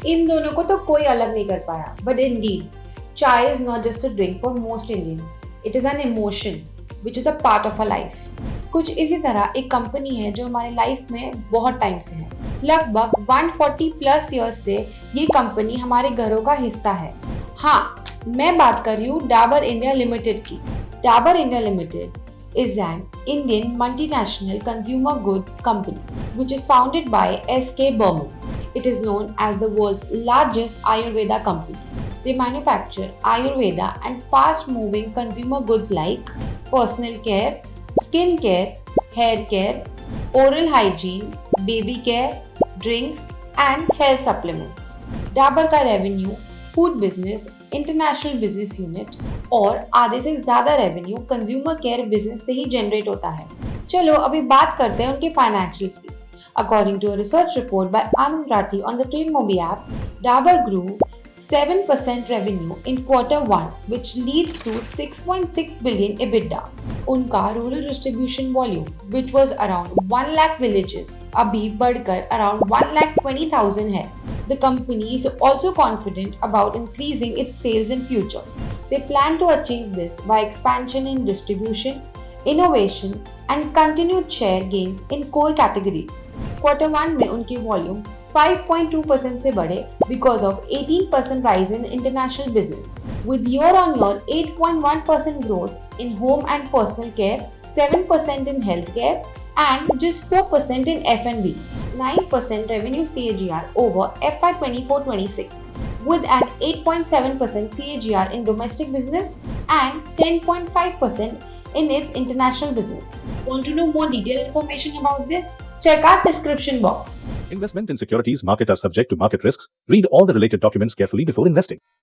इन दोनों को तो कोई अलग नहीं कर पाया, बट इंडीड चाय is not just a drink for most Indians, it is an emotion which is a part of a life. कुछ इसी तरह एक कंपनी है जो हमारी लाइफ में बहुत टाइम से है, लगभग 140 प्लस ईयर्स से ये कंपनी हमारे घरों का हिस्सा है। हाँ, मैं बात कर रही हूँ डाबर इंडिया लिमिटेड की। Dabur India limited is an Indian multinational consumer goods company which is founded by S.K. Burman. It is known as the world's largest Ayurveda company. They manufacture Ayurveda and fast-moving consumer goods like personal care, skin care, hair care, oral hygiene, baby care, drinks and health supplements. Dabur का revenue food business, international business unit और आधे से ज्यादा revenue consumer care business से ही generate होता है। चलो अभी बात करते हैं उनके फाइनेंशियल्स की। According to a research report by Anand Rathi on the Trade Mobi app, Dabur grew 7% revenue in Q1 which leads to 6.6 billion EBITDA. उनका rural distribution volume which was around 1 lakh villages अभी बढ़कर around 1,20,000 है। The company is also confident about increasing its sales in future. They plan to achieve this by expansion in distribution, innovation and continued share gains in core categories. Q1 में उनकी volume 5.2% से बढ़े because of 18% rise in international business, with year-on-year 8.1% growth in home and personal care, 7% in healthcare, and just 4% in F&B. 9% revenue CAGR over FY 24-26, with an 8.7% CAGR in domestic business and 10.5% in its international business. Want to know more detailed information about this? Check our description box. Investment in securities market are subject to market risks. Read all the related documents carefully before investing.